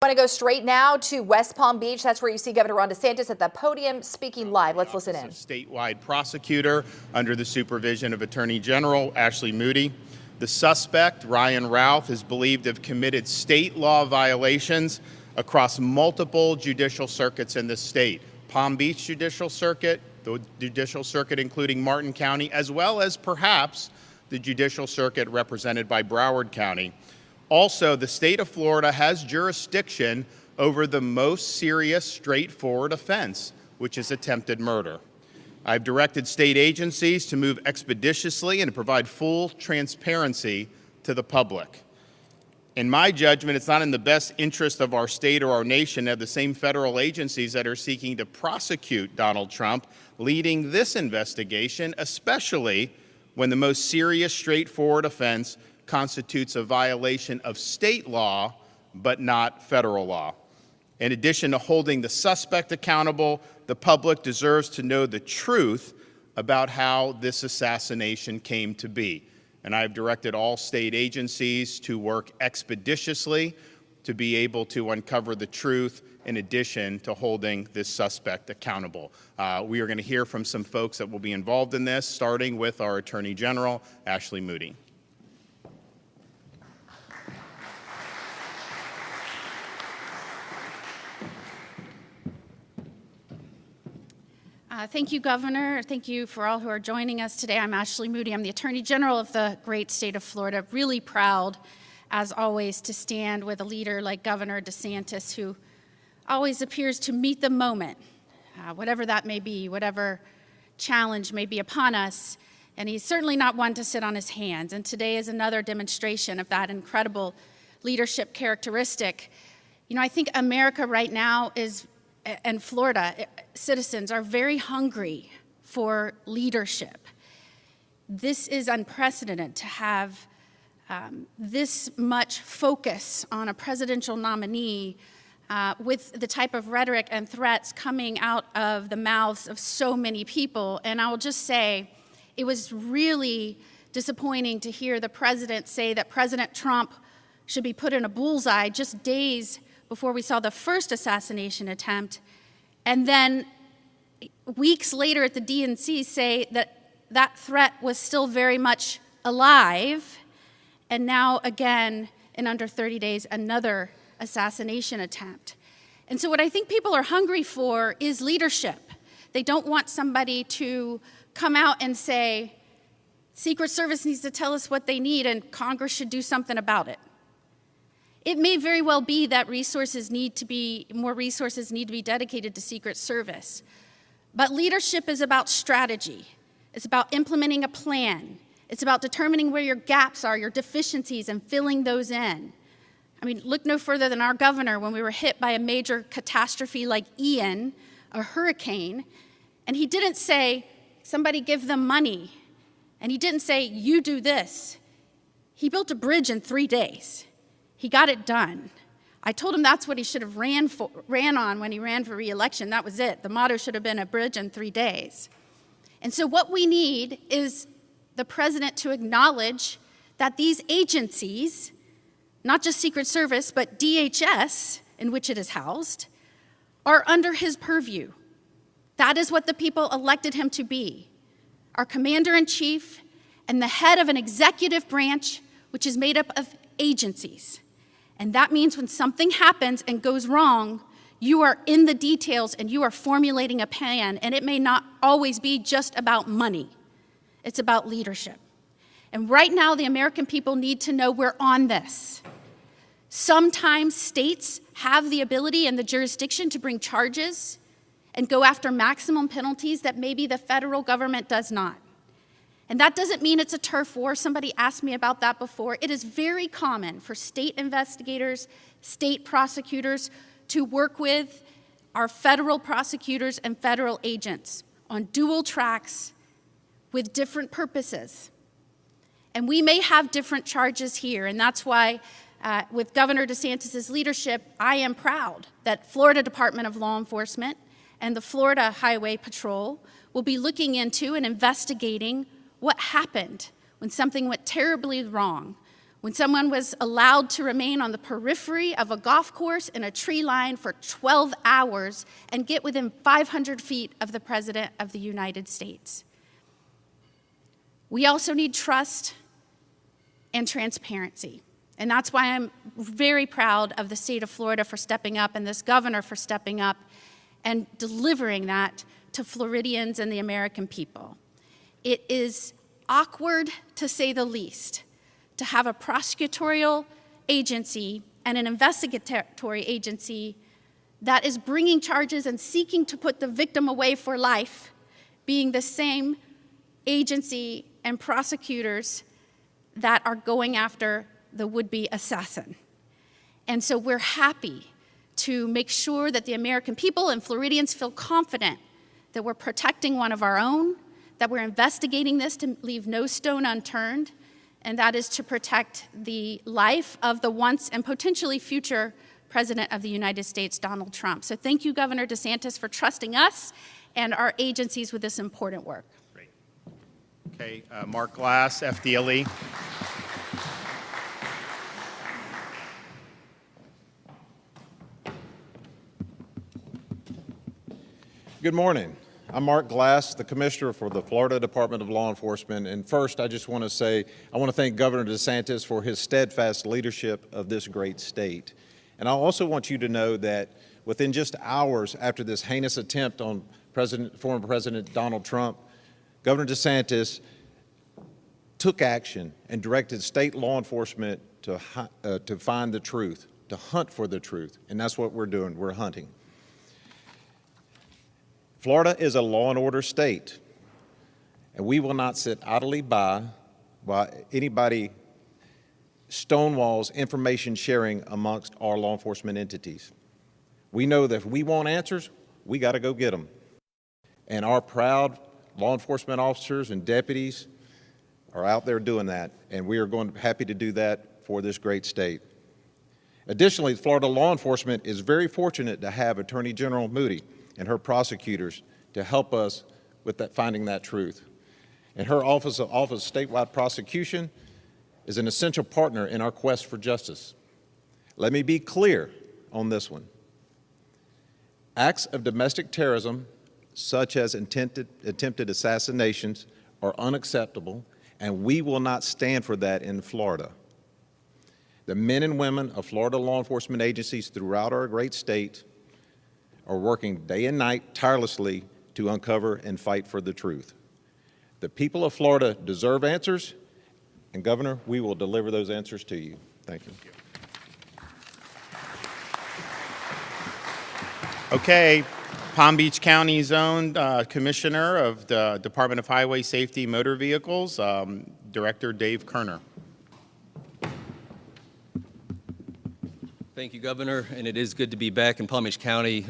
I want to go straight now to West Palm Beach. That's where you see Governor Ron DeSantis at the podium speaking live. Let's listen in. Statewide prosecutor under the supervision of Attorney General Ashley Moody. The suspect, Ryan Routh, is believed to have committed state law violations across multiple judicial circuits in the state. Palm Beach Judicial Circuit, the Judicial Circuit including Martin County, as well as perhaps the Judicial Circuit represented by Broward County. Also, the state of Florida has jurisdiction over the most serious, straightforward offense, which is attempted murder. I've directed state agencies to move expeditiously and to provide full transparency to the public. In my judgment, it's not in the best interest of our state or our nation to have the same federal agencies that are seeking to prosecute Donald Trump leading this investigation, especially when the most serious, straightforward offense constitutes a violation of state law, but not federal law. In addition to holding the suspect accountable, the public deserves to know the truth about how this assassination came to be. And I've directed all state agencies to work expeditiously to be able to uncover the truth in addition to holding this suspect accountable. We are going to hear from some folks that will be involved in this, starting with our Attorney General, Ashley Moody. Thank you, Governor. Thank you for all who are joining us today. I'm Ashley Moody. I'm the Attorney General of the great state of Florida. Really proud, as always, to stand with a leader like Governor DeSantis, who always appears to meet the moment, whatever that may be, whatever challenge may be upon us. And he's certainly not one to sit on his hands. And today is another demonstration of that incredible leadership characteristic. You know, I think America right now and Florida citizens are very hungry for leadership. This is unprecedented to have this much focus on a presidential nominee with the type of rhetoric and threats coming out of the mouths of so many people. And I will just say, it was really disappointing to hear the president say that President Trump should be put in a bullseye just days before we saw the first assassination attempt, and then weeks later at the DNC say that that threat was still very much alive, and now again, in under 30 days, another assassination attempt. And so what I think people are hungry for is leadership. They don't want somebody to come out and say, Secret Service needs to tell us what they need and Congress should do something about it. It may very well be that more resources need to be dedicated to Secret Service. But leadership is about strategy. It's about implementing a plan. It's about determining where your gaps are, your deficiencies, and filling those in. I mean, look no further than our governor when we were hit by a major catastrophe like Ian, a hurricane, and he didn't say, somebody give them money. And he didn't say, you do this. He built a bridge in 3 days. He got it done. I told him that's what he should have ran on when he ran for re-election. That was it. The motto should have been a bridge in 3 days. And so what we need is the president to acknowledge that these agencies, not just Secret Service, but DHS, in which it is housed, are under his purview. That is what the people elected him to be. Our commander-in-chief and the head of an executive branch which is made up of agencies. And that means when something happens and goes wrong, you are in the details and you are formulating a plan, and it may not always be just about money. It's about leadership. And right now, the American people need to know we're on this. Sometimes states have the ability and the jurisdiction to bring charges and go after maximum penalties that maybe the federal government does not. And that doesn't mean it's a turf war. Somebody asked me about that before. It is very common for state investigators, state prosecutors to work with our federal prosecutors and federal agents on dual tracks with different purposes. And we may have different charges here, and that's why with Governor DeSantis' leadership, I am proud that Florida Department of Law Enforcement and the Florida Highway Patrol will be looking into and investigating what happened when something went terribly wrong, when someone was allowed to remain on the periphery of a golf course in a tree line for 12 hours and get within 500 feet of the President of the United States. We also need trust and transparency. And that's why I'm very proud of the state of Florida for stepping up and this governor for stepping up and delivering that to Floridians and the American people. It is awkward, to say the least, to have a prosecutorial agency and an investigatory agency that is bringing charges and seeking to put the victim away for life, being the same agency and prosecutors that are going after the would-be assassin. And so we're happy to make sure that the American people and Floridians feel confident that we're protecting one of our own, that we're investigating this to leave no stone unturned, and that is to protect the life of the once and potentially future President of the United States, Donald Trump. So thank you, Governor DeSantis, for trusting us and our agencies with this important work. Great. Okay, Mark Glass, FDLE. Good morning. I'm Mark Glass, the Commissioner for the Florida Department of Law Enforcement. And first, I just want to say, I want to thank Governor DeSantis for his steadfast leadership of this great state. And I also want you to know that within just hours after this heinous attempt on former President Donald Trump, Governor DeSantis took action and directed state law enforcement to find the truth, to hunt for the truth. And that's what we're doing. We're hunting. Florida is a law and order state, and we will not sit idly by while anybody stonewalls information sharing amongst our law enforcement entities. We know that if we want answers, we got to go get them. And our proud law enforcement officers and deputies are out there doing that, and we are happy to do that for this great state. Additionally, Florida law enforcement is very fortunate to have Attorney General Moody and her prosecutors to help us with finding that truth. And her Office of Statewide Prosecution is an essential partner in our quest for justice. Let me be clear on this one. Acts of domestic terrorism, such as attempted assassinations, are unacceptable, and we will not stand for that in Florida. The men and women of Florida law enforcement agencies throughout our great state are working day and night tirelessly to uncover and fight for the truth. The people of Florida deserve answers, and Governor, we will deliver those answers to you. Thank you. Okay, Palm Beach County's own Commissioner of the Department of Highway Safety Motor Vehicles, Director Dave Kerner. Thank you, Governor, and it is good to be back in Palm Beach County.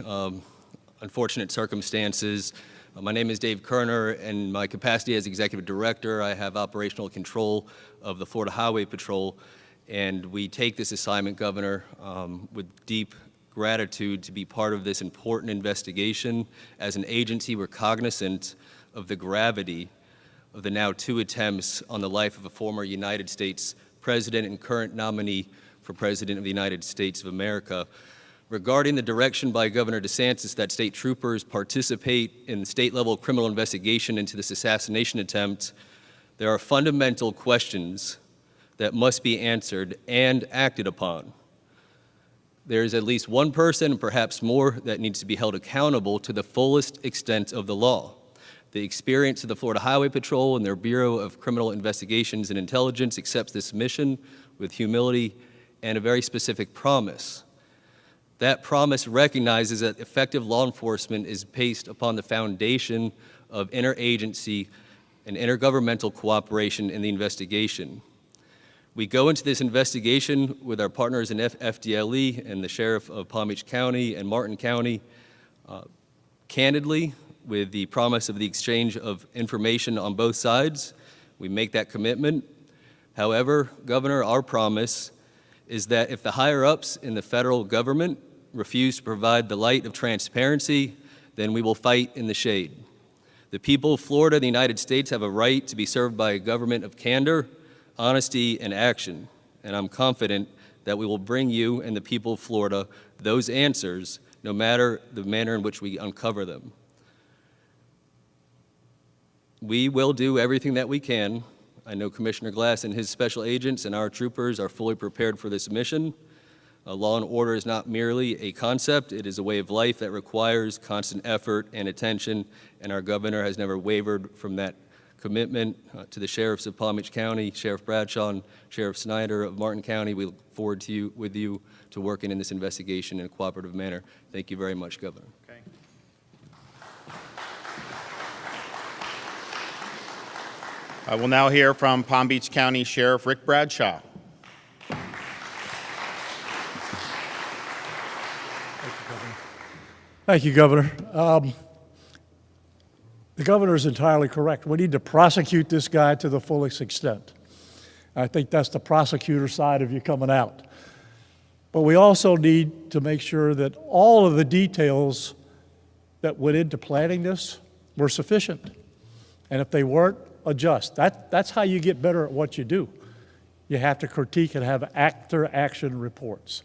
Unfortunate circumstances. My name is Dave Kerner, and my capacity as Executive Director, I have operational control of the Florida Highway Patrol, and we take this assignment, Governor, with deep gratitude to be part of this important investigation. As an agency, we're cognizant of the gravity of the now 2 attempts on the life of a former United States President and current nominee for President of the United States of America. Regarding the direction by Governor DeSantis that state troopers participate in the state-level criminal investigation into this assassination attempt, there are fundamental questions that must be answered and acted upon. There is at least one person, perhaps more, that needs to be held accountable to the fullest extent of the law. The experience of the Florida Highway Patrol and their Bureau of Criminal Investigations and Intelligence accepts this mission with humility and a very specific promise. That promise recognizes that effective law enforcement is based upon the foundation of interagency and intergovernmental cooperation in the investigation. We go into this investigation with our partners in FDLE and the Sheriff of Palm Beach County and Martin County, candidly, with the promise of the exchange of information on both sides. We make that commitment. However, Governor, our promise is that if the higher-ups in the federal government refuse to provide the light of transparency, then we will fight in the shade. The people of Florida and the United States have a right to be served by a government of candor, honesty, and action. and I'm confident that we will bring you and the people of Florida those answers, no matter the manner in which we uncover them. We will do everything that we can. I know Commissioner Glass and his special agents and our troopers are fully prepared for this mission. Law and order is not merely a concept, it is a way of life that requires constant effort and attention, and our governor has never wavered from that commitment. To the sheriffs of Palm Beach County, Sheriff Bradshaw and Sheriff Snyder of Martin County, we look forward to with you to working in this investigation in a cooperative manner. Thank you very much, Governor. Okay. I will now hear from Palm Beach County Sheriff Rick Bradshaw. Thank you, Governor. The governor is entirely correct. We need to prosecute this guy to the fullest extent. I think that's the prosecutor side of you coming out. But we also need to make sure that all of the details that went into planning this were sufficient. And if they weren't, adjust. That's how you get better at what you do. You have to critique and have after-action reports.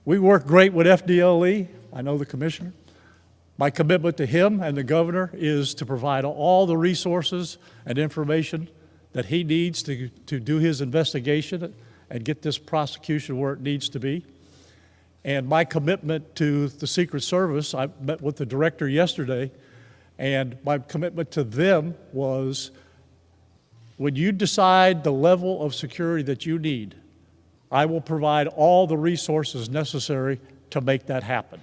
We work great with FDLE. I know the commissioner. My commitment to him and the governor is to provide all the resources and information that he needs to do his investigation and get this prosecution where it needs to be. And my commitment to the Secret Service, I met with the director yesterday, and my commitment to them was, when you decide the level of security that you need, I will provide all the resources necessary to make that happen.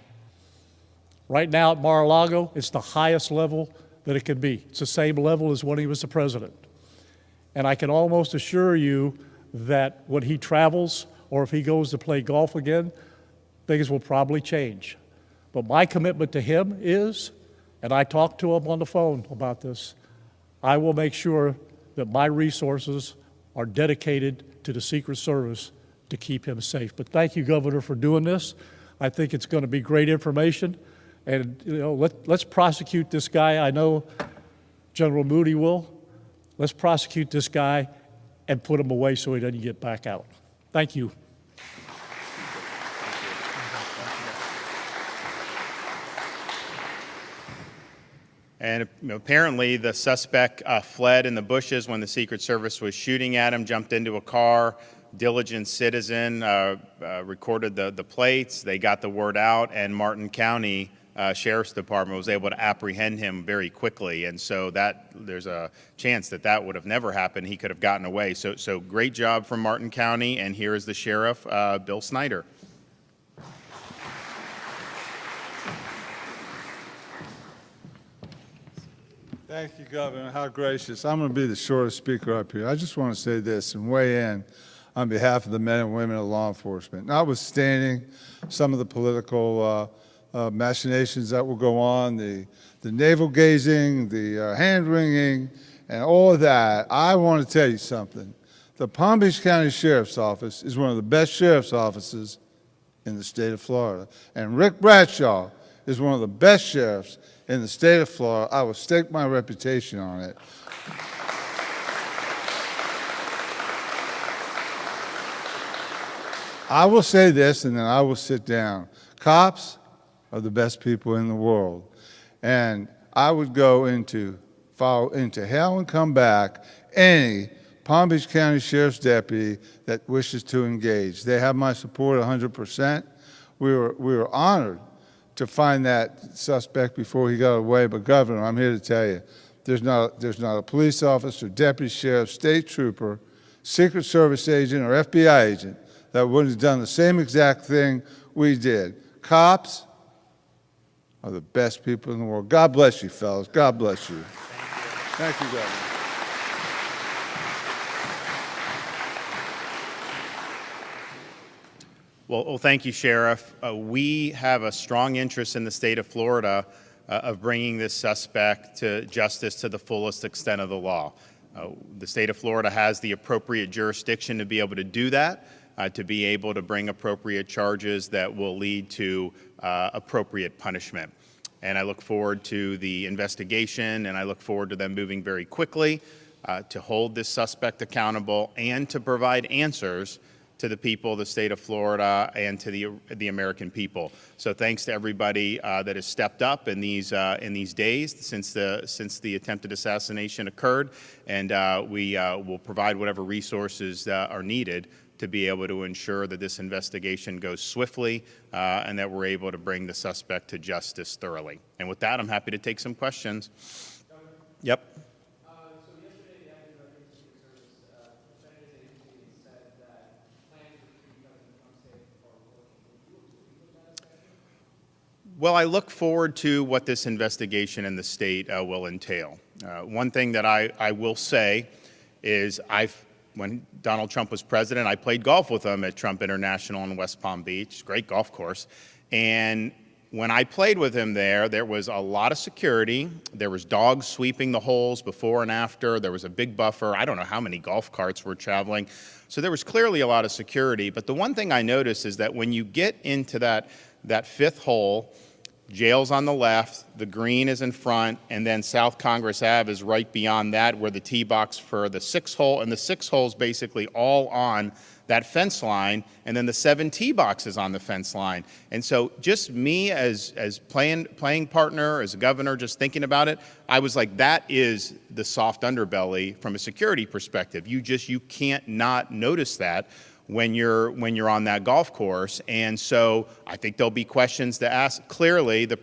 Right now at Mar-a-Lago, it's the highest level that it can be. It's the same level as when he was the president. And I can almost assure you that when he travels or if he goes to play golf again, things will probably change. But my commitment to him is, and I talked to him on the phone about this, I will make sure that my resources are dedicated to the Secret Service to keep him safe. But thank you, Governor, for doing this. I think it's going to be great information. And let's prosecute this guy. I know General Moody will. Let's prosecute this guy and put him away so he doesn't get back out. Thank you. And apparently the suspect fled in the bushes when the Secret Service was shooting at him, jumped into a car. Diligent citizen recorded the plates. They got the word out, and Martin County Sheriff's Department was able to apprehend him very quickly. And so there's a chance that would have never happened. He could have gotten away. So great job from Martin County. And here is the sheriff, Bill Snyder. Thank you, Governor. How gracious. I'm going to be the shortest speaker up here. I just want to say this and weigh in on behalf of the men and women of law enforcement. Notwithstanding some of the political machinations that will go on, the navel-gazing, the hand-wringing, and all of that, I want to tell you something. The Palm Beach County Sheriff's Office is one of the best sheriff's offices in the state of Florida. And Rick Bradshaw is one of the best sheriffs in the state of Florida. I will stake my reputation on it. I will say this and then I will sit down. Cops are the best people in the world. And I would go into hell and come back any Palm Beach County Sheriff's deputy that wishes to engage. They have my support 100%. We were honored to find that suspect before he got away. But Governor, I'm here to tell you, there's not a police officer, deputy sheriff, state trooper, Secret Service agent, or FBI agent that wouldn't have done the same exact thing we did. Cops are the best people in the world. God bless you, fellas. God bless you. Thank you, Governor. Well, thank you, Sheriff. We have a strong interest in the state of Florida of bringing this suspect to justice to the fullest extent of the law. The state of Florida has the appropriate jurisdiction to be able to do that, to be able to bring appropriate charges that will lead to appropriate punishment. And I look forward to the investigation, and I look forward to them moving very quickly to hold this suspect accountable and to provide answers to the people of the state of Florida and to the American people. So thanks to everybody that has stepped up in these days since the attempted assassination occurred, and we will provide whatever resources are needed to be able to ensure that this investigation goes swiftly and that we're able to bring the suspect to justice thoroughly. And with that, I'm happy to take some questions. Yep. Well, I look forward to what this investigation in the state will entail. One thing that I will say is when Donald Trump was president, I played golf with him at Trump International in West Palm Beach, great golf course. And when I played with him there was a lot of security. There was dogs sweeping the holes before and after. There was a big buffer. I don't know how many golf carts were traveling. So there was clearly a lot of security. But the one thing I noticed is that when you get into that fifth hole, jail's on the left, the green is in front, and then South Congress Ave is right beyond that, where the tee box for the sixth hole, and the sixth hole is basically all on that fence line, and then the 7 tee boxes on the fence line. And so just me as playing partner, as a governor, just thinking about it, I was like, that is the soft underbelly from a security perspective. You can't not notice that when you're on that golf course. And so I think there'll be questions to ask. Clearly, the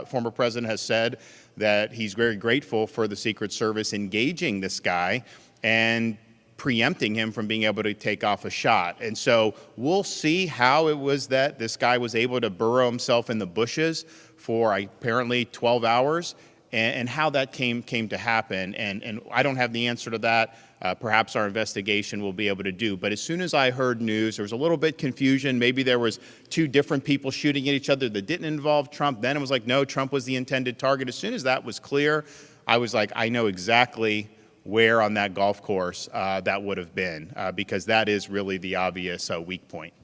former president has said that he's very grateful for the Secret Service engaging this guy and preempting him from being able to take off a shot. And so we'll see how it was that this guy was able to burrow himself in the bushes for apparently 12 hours and how that came to happen. And I don't have the answer to that. Perhaps our investigation will be able to do. But as soon as I heard news, there was a little bit confusion. Maybe there was 2 different people shooting at each other that didn't involve Trump. Then it was like, no, Trump was the intended target. As soon as that was clear, I was like, I know exactly where on that golf course that would have been, because that is really the obvious weak point.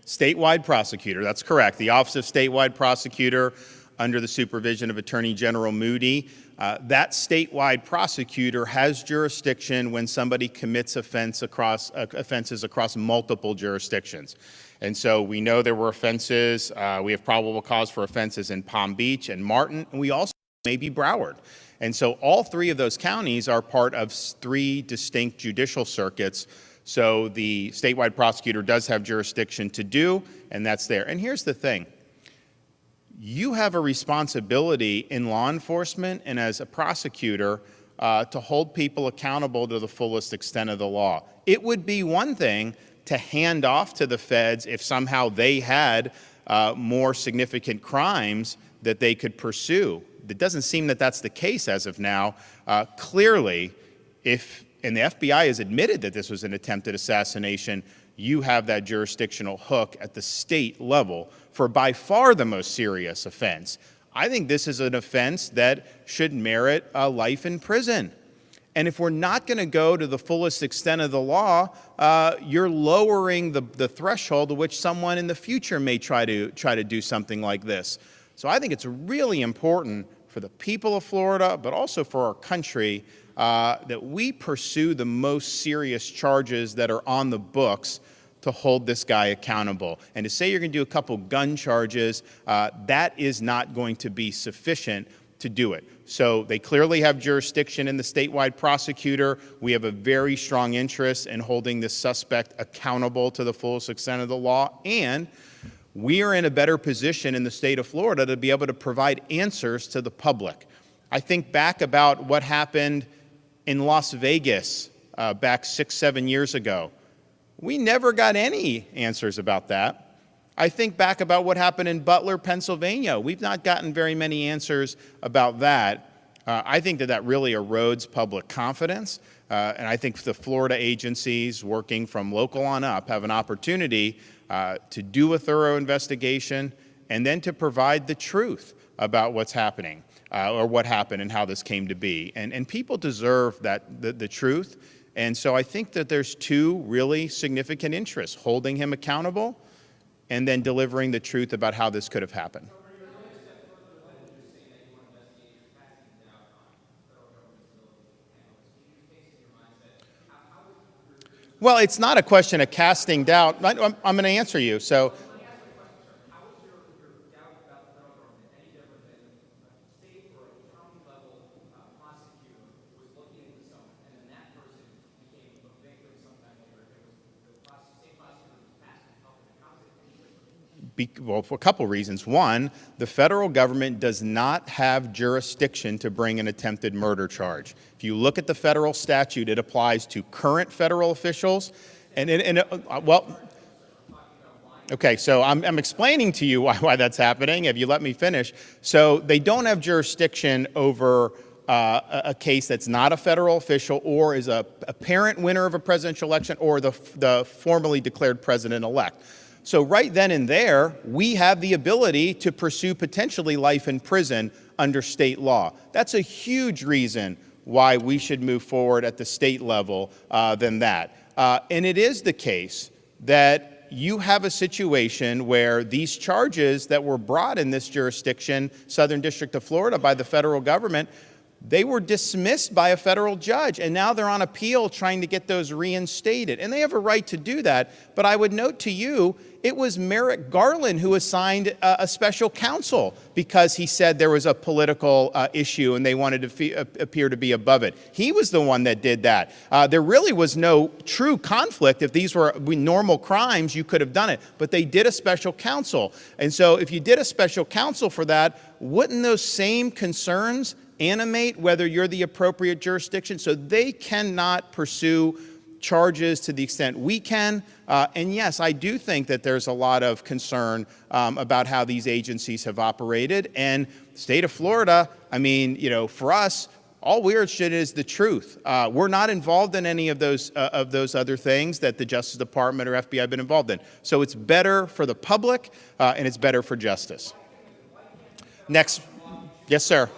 Statewide prosecutor, that's correct. The Office of Statewide Prosecutor, under the supervision of Attorney General Moody. That statewide prosecutor has jurisdiction when somebody commits offenses across multiple jurisdictions. And so we know there were offenses. We have probable cause for offenses in Palm Beach and Martin, and we also maybe Broward. And so all 3 of those counties are part of 3 distinct judicial circuits. So the statewide prosecutor does have jurisdiction to do, and that's there. And here's the thing. You have a responsibility in law enforcement and as a prosecutor to hold people accountable to the fullest extent of the law. It would be one thing to hand off to the feds if somehow they had more significant crimes that they could pursue. It doesn't seem that that's the case as of now. Clearly, and the FBI has admitted that this was an attempted assassination, you have that jurisdictional hook at the state level for by far the most serious offense. I think this is an offense that should merit a life in prison. And if we're not going to go to the fullest extent of the law, you're lowering the threshold to which someone in the future may try to do something like this. So I think it's really important for the people of Florida, but also for our country, that we pursue the most serious charges that are on the books to hold this guy accountable. And to say you're going to do a couple gun charges, that is not going to be sufficient to do it. So they clearly have jurisdiction in the statewide prosecutor. We have a very strong interest in holding this suspect accountable to the fullest extent of the law. And we are in a better position in the state of Florida to be able to provide answers to the public. I think back about what happened in Las Vegas back 6-7 years ago. We never got any answers about that. I think back about what happened in Butler, Pennsylvania. We've not gotten very many answers about that. I think that really erodes public confidence. And I think the Florida agencies working from local on up have an opportunity to do a thorough investigation and then to provide the truth about what's happening. Or what happened and how this came to be. And people deserve the truth. And so I think that there's 2 really significant interests, holding him accountable and then delivering the truth about how this could have happened. Well, it's not a question of casting doubt. I'm going to answer you. So, well, for a couple reasons. One, the federal government does not have jurisdiction to bring an attempted murder charge. If you look at the federal statute, it applies to current federal officials. Well, okay, so I'm explaining to you why that's happening, if you let me finish. So they don't have jurisdiction over a case that's not a federal official or is a apparent winner of a presidential election or the formally declared president-elect. So right then and there, we have the ability to pursue potentially life in prison under state law. That's a huge reason why we should move forward at the state level than that. And it is the case that you have a situation where these charges that were brought in this jurisdiction, Southern District of Florida, by the federal government, they were dismissed by a federal judge, and now they're on appeal trying to get those reinstated. And they have a right to do that. But I would note to you, it was Merrick Garland who assigned a special counsel because he said there was a political issue and they wanted to appear to be above it. He was the one that did that. There really was no true conflict. If these were normal crimes, you could have done it. But they did a special counsel. And so if you did a special counsel for that, wouldn't those same concerns animate whether you're the appropriate jurisdiction? So they cannot pursue charges to the extent we can. And yes, I do think that there's a lot of concern about how these agencies have operated. And the state of Florida, I mean, you know, for us, all we're interested in is the truth. We're not involved in any of those other things that the Justice Department or FBI have been involved in. So it's better for the public and it's better for justice. Next. Yes, sir.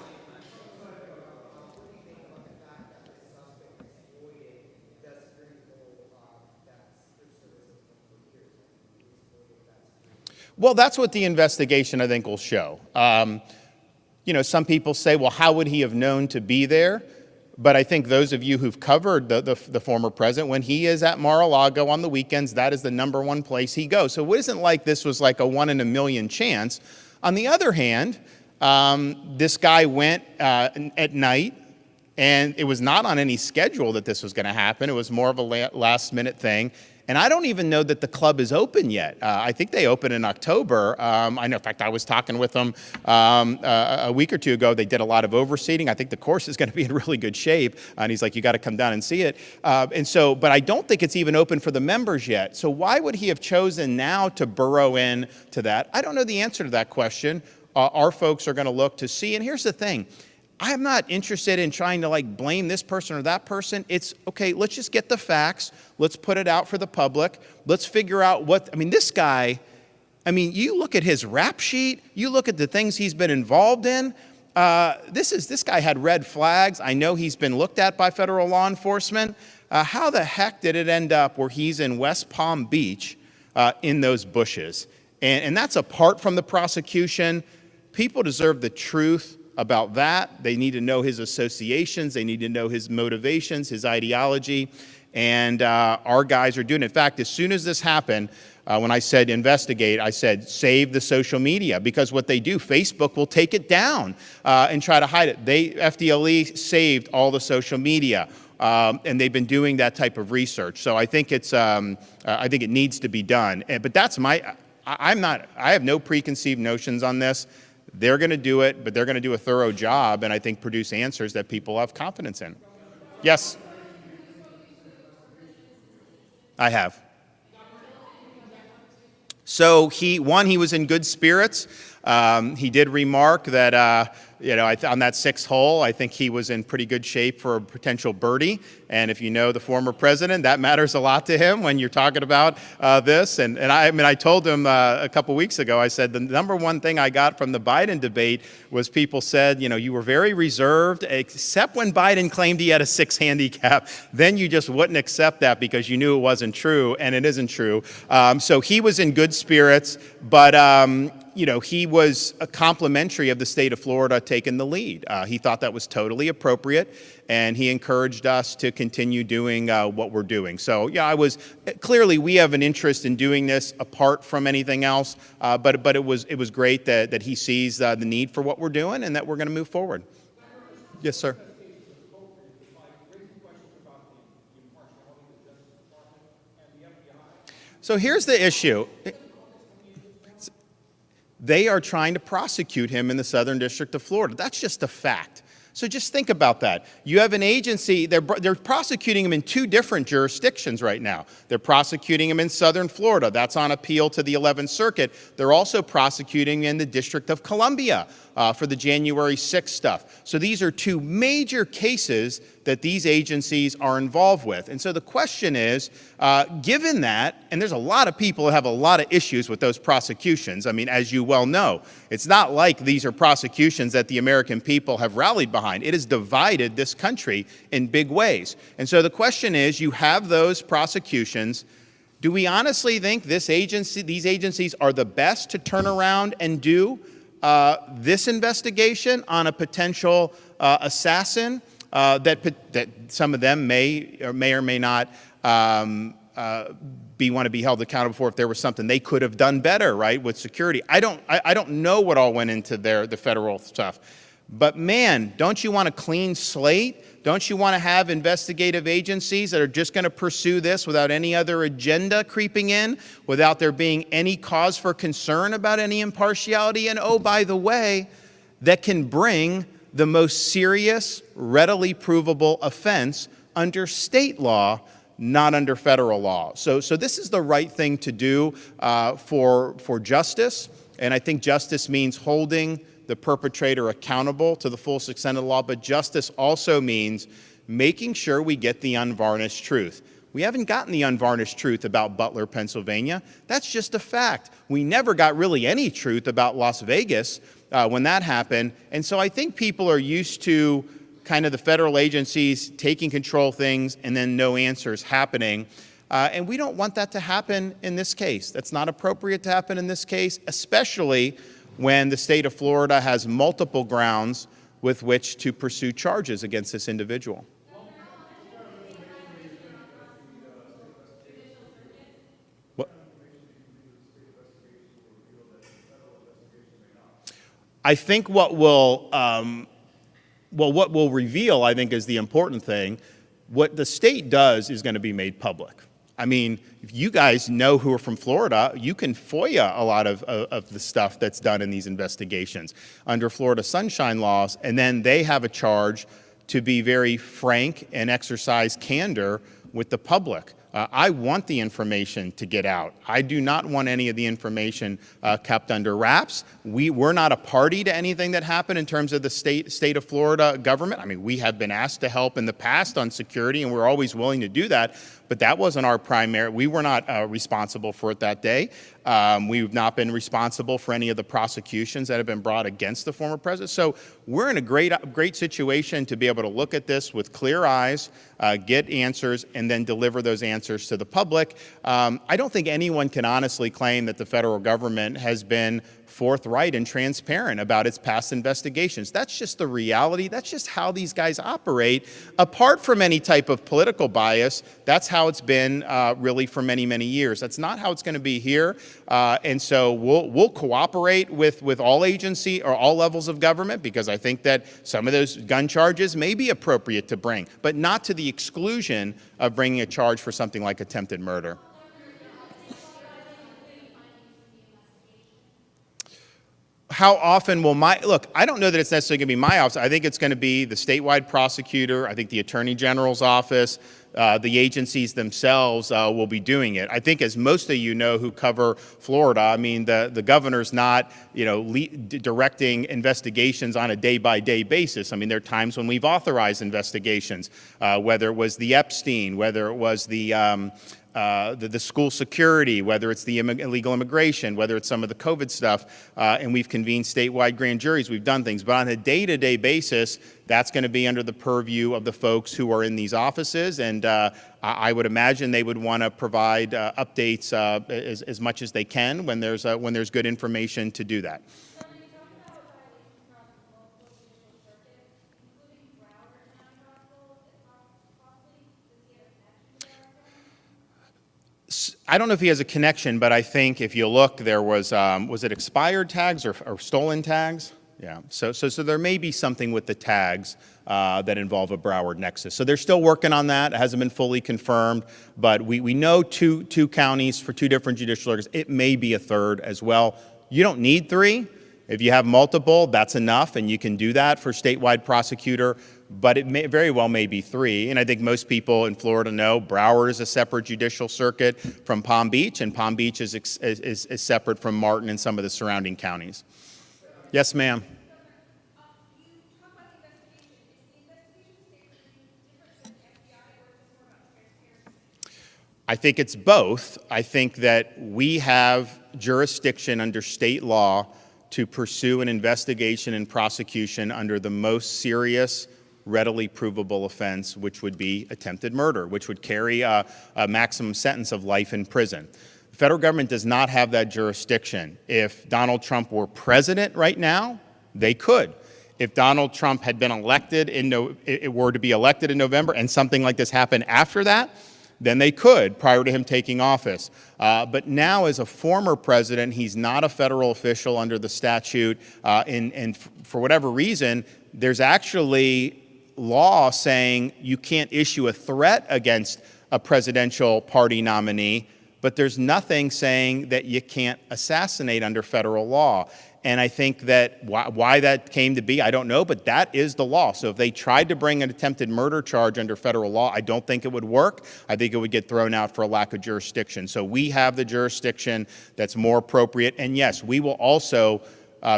Well, that's what the investigation, I think, will show. You know, some people say, well, how would he have known to be there? But I think those of you who've covered the former president, when he is at Mar-a-Lago on the weekends, that is the #1 place he goes. So it isn't like this was like a 1 in a million chance. On the other hand, this guy went at night, and it was not on any schedule that this was going to happen. It was more of a last-minute thing. And I don't even know that the club is open yet. I think they open in October. I know, in fact, I was talking with them a week or two ago. They did a lot of overseating. I think the course is going to be in really good shape. And he's like, you got to come down and see it. But I don't think it's even open for the members yet. So why would he have chosen now to burrow in to that? I don't know the answer to that question. Our folks are going to look to see. And here's the thing. I'm not interested in trying to like blame this person or that person. It's okay, let's just get the facts. Let's put it out for the public. Let's figure out this guy, you look at his rap sheet, you look at the things he's been involved in. This guy had red flags. I know he's been looked at by federal law enforcement. How the heck did it end up where he's in West Palm Beach in those bushes? And that's apart from the prosecution. People deserve the truth about that. They need to know his associations. They need to know his motivations, his ideology. And our guys are doing it. In fact, as soon as this happened, when I said investigate, I said save the social media, because what they do, Facebook will take it down and try to hide it. FDLE saved all the social media. And they've been doing that type of research. So I think I think it needs to be done. But that's I have no preconceived notions on this. They're going to do it, but they're going to do a thorough job and I think produce answers that people have confidence in. Yes? I have. So he was in good spirits. He did remark that, on that 6th hole, I think he was in pretty good shape for a potential birdie. And if you know the former president, that matters a lot to him when you're talking about this. And I told him a couple weeks ago, I said, the #1 thing I got from the Biden debate was people said, you were very reserved, except when Biden claimed he had a 6 handicap. Then you just wouldn't accept that because you knew it wasn't true, and it isn't true. So he was in good spirits, but he was a complimentary of the state of Florida taking the lead. He thought that was totally appropriate, and he encouraged us to continue doing what we're doing. So, yeah, clearly we have an interest in doing this apart from anything else, but it was great that he sees the need for what we're doing and that we're going to move forward. Yes, sir. So here's the issue. They are trying to prosecute him in the Southern District of Florida. That's just a fact. So just think about that. You have an agency, they're prosecuting him in 2 different jurisdictions right now. They're prosecuting him in Southern Florida. That's on appeal to the 11th Circuit. They're also prosecuting in the District of Columbia for the January 6th stuff. So these are 2 major cases that these agencies are involved with. And so the question is, given that, and there's a lot of people who have a lot of issues with those prosecutions. I mean, as you well know, it's not like these are prosecutions that the American people have rallied behind. It has divided this country in big ways. And so the question is, you have those prosecutions. Do we honestly think these agencies are the best to turn around and do this investigation on a potential assassin that some of them may or may not want to be held accountable for if there was something they could have done better, right, with security? I don't know what all went into the federal stuff. But man, don't you want a clean slate? Don't you want to have investigative agencies that are just going to pursue this without any other agenda creeping in, without there being any cause for concern about any impartiality? And oh, by the way, that can bring the most serious, readily provable offense under state law, not under federal law. So this is the right thing to do for justice. And I think justice means holding the perpetrator accountable to the full extent of the law, but justice also means making sure we get the unvarnished truth. We haven't gotten the unvarnished truth about Butler, Pennsylvania. That's just a fact. We never got really any truth about Las Vegas when that happened. And so I think people are used to kind of the federal agencies taking control of things and then no answers happening. And we don't want that to happen in this case. That's not appropriate to happen in this case, especially when the state of Florida has multiple grounds with which to pursue charges against this individual. I think what will reveal, I think, is the important thing. What the state does is going to be made public. I mean, if you guys know who are from Florida, you can FOIA a lot of the stuff that's done in these investigations under Florida sunshine laws, and then they have a charge to be very frank and exercise candor with the public. I want the information to get out. I do not want any of the information kept under wraps. We're not a party to anything that happened in terms of the state of Florida government. I mean, we have been asked to help in the past on security, and we're always willing to do that. But that wasn't our primary. We were not responsible for it that day. We've not been responsible for any of the prosecutions that have been brought against the former president. So we're in a great situation to be able to look at this with clear eyes, get answers, and then deliver those answers to the public. I don't think anyone can honestly claim that the federal government has been forthright and transparent about its past investigations. That's just the reality. That's just how these guys operate. Apart from any type of political bias, that's how it's been really for many, many years. That's not how it's going to be here. And so we'll cooperate with all agency or all levels of government, because I think that some of those gun charges may be appropriate to bring, but not to the exclusion of bringing a charge for something like attempted murder. How often will look, I don't know that it's necessarily going to be my office. I think it's going to be the statewide prosecutor. I think the Attorney General's office, the agencies themselves will be doing it. I think, as most of you know who cover Florida, I mean, the governor's not, directing investigations on a day-by-day basis. I mean, there are times when we've authorized investigations, whether it was the Epstein, whether it was the the school security, whether it's the illegal immigration, whether it's some of the COVID stuff, and we've convened statewide grand juries, we've done things. But on a day-to-day basis, that's going to be under the purview of the folks who are in these offices, and I would imagine they would want to provide updates as much as they can when there's good information to do that. I don't know if he has a connection, but I think if you look, there was it expired tags or stolen tags? Yeah, so there may be something with the tags that involve a Broward nexus. So they're still working on that. It hasn't been fully confirmed, but we know two counties for two different judicial circuits. It may be a third as well. You don't need three. If you have multiple, that's enough, and you can do that for statewide prosecutor, but it may very well may be three. And I think most people in Florida know Broward is a separate judicial circuit from Palm Beach, and Palm Beach is separate from Martin and some of the surrounding counties. Yes, ma'am. I think it's both. I think that we have jurisdiction under state law to pursue an investigation and prosecution under the most serious, readily provable offense, which would be attempted murder, which would carry a maximum sentence of life in prison. The federal government does not have that jurisdiction. If Donald Trump were president right now, they could. If Donald Trump had been elected were to be elected in November and something like this happened after that, then they could, prior to him taking office. But now, as a former president, he's not a federal official under the statute, and for whatever reason, there's actually law saying you can't issue a threat against a presidential party nominee, but there's nothing saying that you can't assassinate under federal law. And I think that why that came to be, I don't know, but that is the law. So if they tried to bring an attempted murder charge under federal law, I don't think it would work. I think it would get thrown out for a lack of jurisdiction. So we have the jurisdiction that's more appropriate. And yes, we will also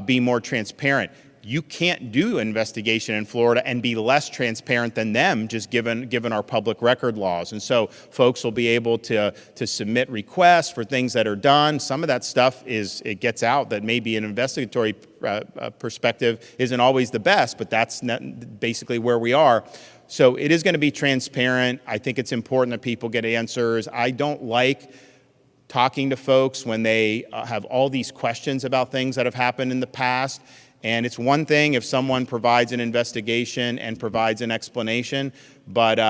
be more transparent. You can't do investigation in Florida and be less transparent than them, just given our public record laws. And so folks will be able to submit requests for things that are done. Some of that stuff it gets out that maybe an investigatory perspective isn't always the best, but that's basically where we are. So it is going to be transparent. I think it's important that people get answers. I don't like talking to folks when they have all these questions about things that have happened in the past. And it's one thing if someone provides an investigation and provides an explanation, but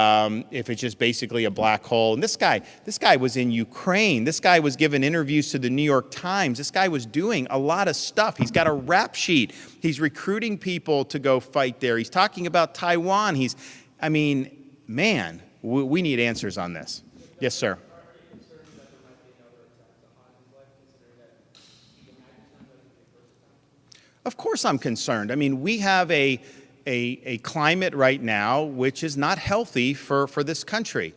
if it's just basically a black hole. And this guy was in Ukraine. This guy was giving interviews to the New York Times. This guy was doing a lot of stuff. He's got a rap sheet. He's recruiting people to go fight there. He's talking about Taiwan. I mean, man, we need answers on this. Yes, sir. Of course I'm concerned. I mean, we have a climate right now which is not healthy for this country.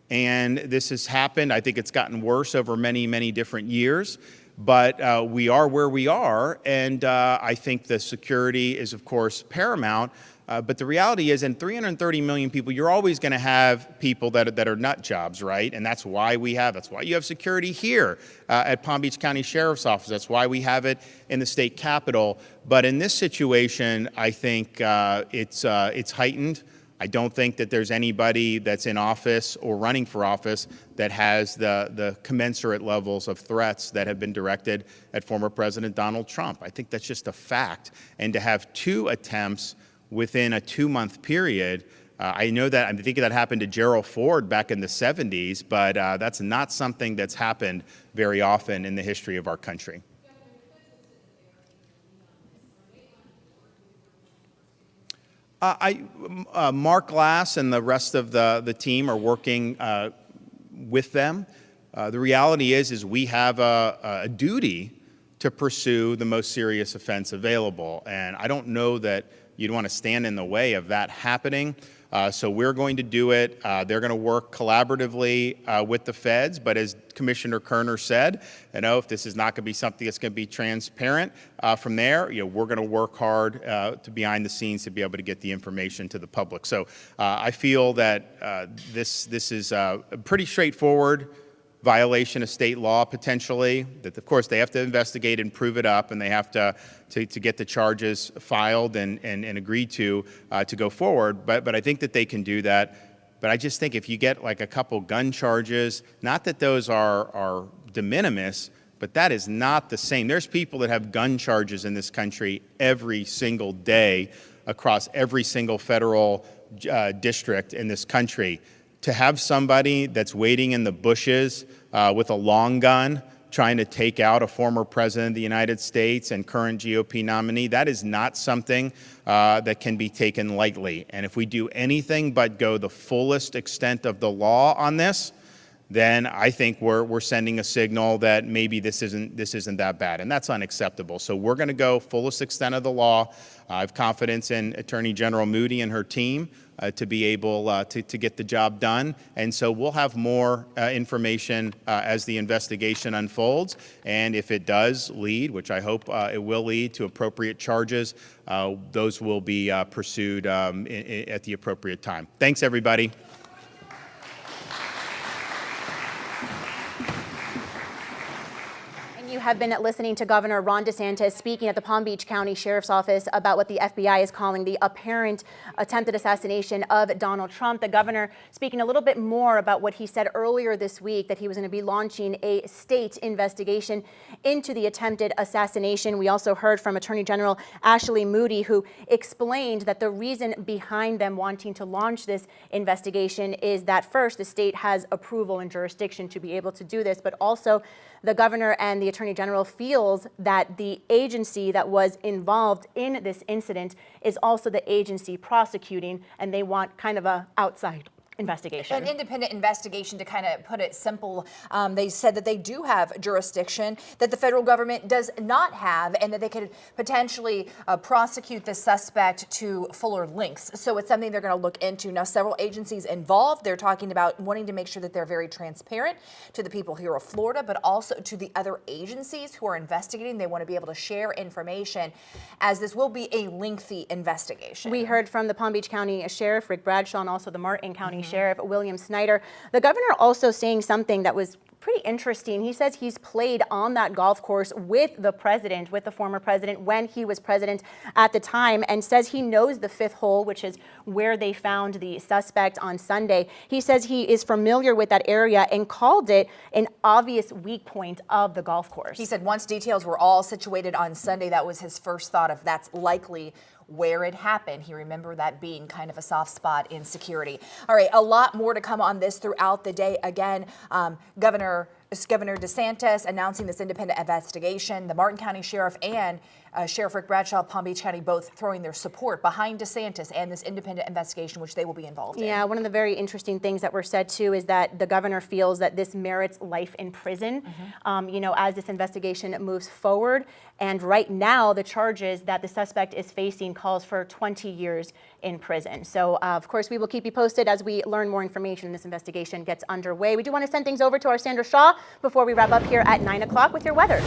And this has happened. I think it's gotten worse over many, many different years. But we are where we are. And I think the security is, of course, paramount. But the reality is, in 330 million people, you're always going to have people that are nut jobs, right? And that's why you have security here at Palm Beach County Sheriff's Office. That's why we have it in the state capitol. But in this situation, I think it's heightened. I don't think that there's anybody that's in office or running for office that has the commensurate levels of threats that have been directed at former President Donald Trump. I think that's just a fact. And to have two attempts within a 2-month period, I think that happened to Gerald Ford back in the 70s, but that's not something that's happened very often in the history of our country. Mark Glass and the rest of the team are working with them. The reality is we have a duty to pursue the most serious offense available, and I don't know that you'd want to stand in the way of that happening. So we're going to do it. They're going to work collaboratively with the feds. But as Commissioner Kerner said, if this is not going to be something that's going to be transparent from there, we're going to work hard to behind the scenes to be able to get the information to the public. So I feel that this is pretty straightforward. violation of state law potentially, that of course they have to investigate and prove it up, and they have to get the charges filed and agreed to go forward. But I think that they can do that. But I just think if you get like a couple gun charges, not that those are de minimis, but that is not the same. There's people that have gun charges in this country every single day across every single federal district in this country. To have somebody that's waiting in the bushes with a long gun trying to take out a former president of the United States and current GOP nominee, that is not something that can be taken lightly. And if we do anything but go the fullest extent of the law on this, then I think we're sending a signal that maybe this isn't that bad, and that's unacceptable. So we're going to go fullest extent of the law. I have confidence in Attorney General Moody and her team to be able to get the job done, and so we'll have more information as the investigation unfolds. And if it does lead, which I hope it will lead, to appropriate charges, those will be pursued at the appropriate time. Thanks, everybody. You have been listening to Governor Ron DeSantis speaking at the Palm Beach County Sheriff's Office about what the FBI is calling the apparent attempted assassination of Donald Trump. The governor speaking a little bit more about what he said earlier this week, that he was going to be launching a state investigation into the attempted assassination. We also heard from Attorney General Ashley Moody, who explained that the reason behind them wanting to launch this investigation is that first, the state has approval and jurisdiction to be able to do this, but also the governor and the attorney general feels that the agency that was involved in this incident is also the agency prosecuting, and they want kind of a outside investigation. An independent investigation, to kind of put it simple. They said that they do have jurisdiction that the federal government does not have, and that they could potentially prosecute the suspect to fuller lengths. So it's something they're going to look into. Now, several agencies involved, they're talking about wanting to make sure that they're very transparent to the people here of Florida, but also to the other agencies who are investigating. They want to be able to share information, as this will be a lengthy investigation. We heard from the Palm Beach County Sheriff Rick Bradshaw and also the Martin County Sheriff William Snyder. The governor also saying something that was pretty interesting. He says he's played on that golf course with the president, with the former president, when he was president at the time, and says he knows the fifth hole, which is where they found the suspect on Sunday. He says he is familiar with that area and called it an obvious weak point of the golf course. He said once details were all situated on Sunday, that was his first thought of that's likely where it happened. He remembered that being kind of a soft spot in security. All right, a lot more to come on this throughout the day. Again, Governor DeSantis announcing this independent investigation. The Martin County Sheriff and Sheriff Rick Bradshaw of Palm Beach County both throwing their support behind DeSantis and this independent investigation, which they will be involved in. Yeah, one of the very interesting things that were said too is that the governor feels that this merits life in prison, you know, as this investigation moves forward. And right now, the charges that the suspect is facing calls for 20 years in prison. So, of course, we will keep you posted as we learn more information. This investigation gets underway. We do want to send things over to our Sandra Shaw before we wrap up here at 9 o'clock with your weather.